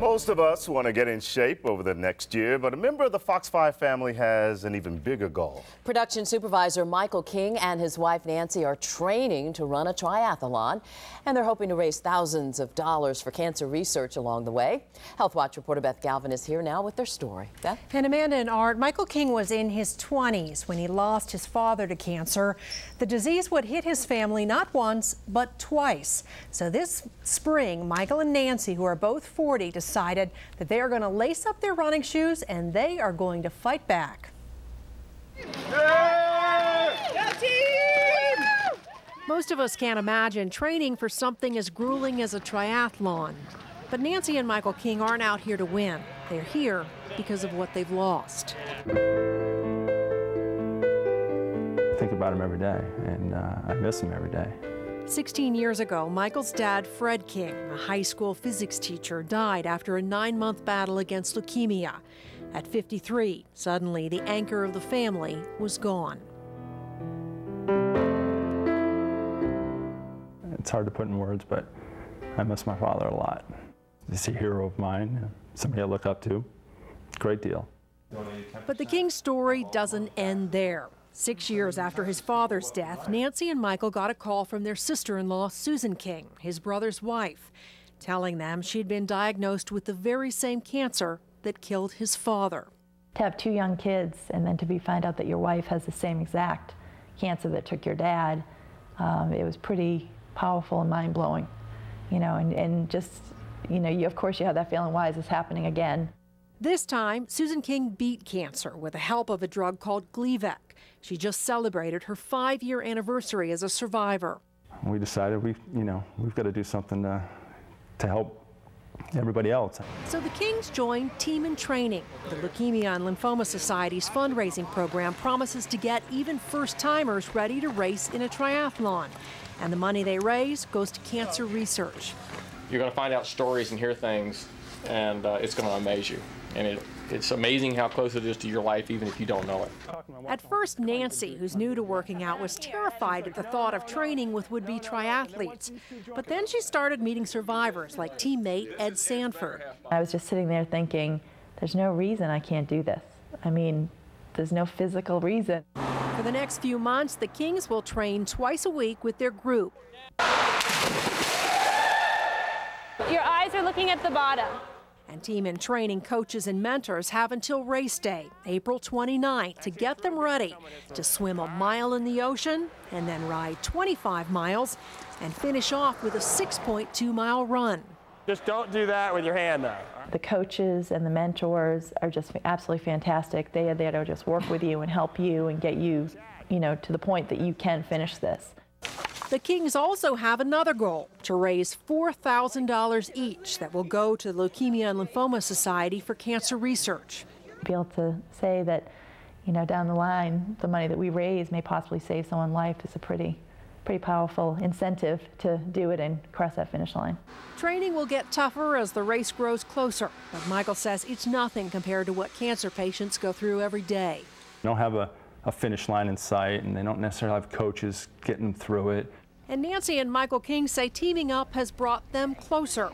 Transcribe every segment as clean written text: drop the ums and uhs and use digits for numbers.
Most of us want to get in shape over the next year, but a member of the Fox 5 family has an even bigger goal. Production supervisor Michael King and his wife Nancy are training to run a triathlon, and they're hoping to raise thousands of dollars for cancer research along the way. Health Watch reporter Beth Galvin is here now with their story. Beth? And Amanda and Art, Michael King was in his 20s when he lost his father to cancer. The disease would hit his family not once, but twice. So this spring, Michael and Nancy, who are both 40, decided that they are going to lace up their running shoes and they are going to fight back. Most of us can't imagine training for something as grueling as a triathlon. But Nancy and Michael King aren't out here to win. They're here because of what they've lost. I think about him every day, and I miss him every day. 16 years ago, Michael's dad, Fred King, a high school physics teacher, died after a 9-month battle against leukemia. At 53, suddenly the anchor of the family was gone. It's hard to put in words, but I miss my father a lot. He's a hero of mine, somebody I look up to. Great deal. But the King story doesn't end there. 6 years after his father's death, Nancy and Michael got a call from their sister-in-law, Susan King, his brother's wife, telling them she'd been diagnosed with the very same cancer that killed his father. To have 2 young kids and then to find out that your wife has the same exact cancer that took your dad, it was pretty powerful and mind-blowing, you know, and just, you know, of course you have that feeling, why is this happening again? This time, Susan King beat cancer with the help of a drug called Gleevec. She just celebrated her 5-year anniversary as a survivor. We decided we've got to do something to help everybody else. So the Kings joined Team in Training. The Leukemia and Lymphoma Society's fundraising program promises to get even first-timers ready to race in a triathlon. And the money they raise goes to cancer research. You're going to find out stories and hear things, and it's going to amaze you. And it's amazing how close it is to your life, even if you don't know it. At first, Nancy, who's new to working out, was terrified at the thought of training with would-be triathletes. But then she started meeting survivors like teammate Ed Sanford. I was just sitting there thinking, there's no reason I can't do this. I mean, there's no physical reason. For the next few months, the Kings will train twice a week with their group. Your eyes are looking at the bottom. And Team in Training coaches and mentors have until race day, April 29th, to get them ready to swim a mile in the ocean and then ride 25 miles and finish off with a 6.2-mile run. Just don't do that with your hand, though. The coaches and the mentors are just absolutely fantastic. They are there to just work with you and help you and get you, to the point that you can finish this. The Kings also have another goal, to raise $4,000 each that will go to the Leukemia and Lymphoma Society for cancer research. Be able to say that, down the line, the money that we raise may possibly save someone's life is a pretty powerful incentive to do it and cross that finish line. Training will get tougher as the race grows closer, but Michael says it's nothing compared to what cancer patients go through every day. They don't have a finish line in sight, and they don't necessarily have coaches getting them through it. And Nancy and Michael King say teaming up has brought them closer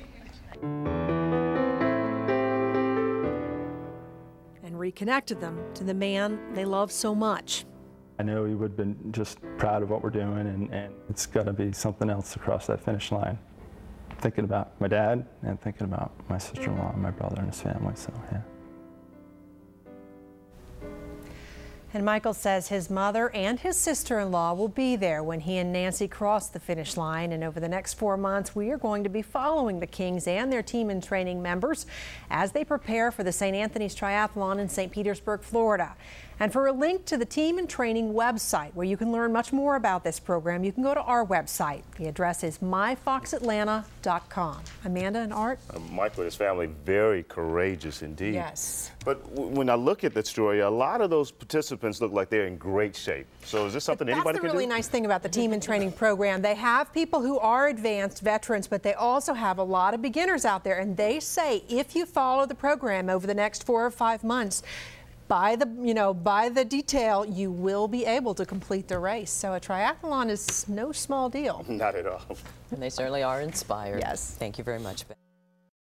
and reconnected them to the man they love so much. I know he would have been just proud of what we're doing, and it's got to be something else to cross that finish line. Thinking about my dad and thinking about my sister-in-law and my brother and his family, so yeah. And Michael says his mother and his sister-in-law will be there when he and Nancy cross the finish line. And over the next 4 months, we are going to be following the Kings and their Team in Training members as they prepare for the St. Anthony's Triathlon in St. Petersburg, Florida. And for a link to the Team in Training website, where you can learn much more about this program, you can go to our website. The address is myfoxatlanta.com. Amanda and Art? Michael and his family, very courageous indeed. Yes. But when I look at that story, a lot of those participants look like they're in great shape. So is this something anybody can do? That's the really nice thing about the Team in Training program. They have people who are advanced veterans, but they also have a lot of beginners out there. And they say if you follow the program over the next 4 or 5 months, by the detail, you will be able to complete the race. So a triathlon is no small deal. Not at all. And they certainly are inspired. Yes. Thank you very much, Ben.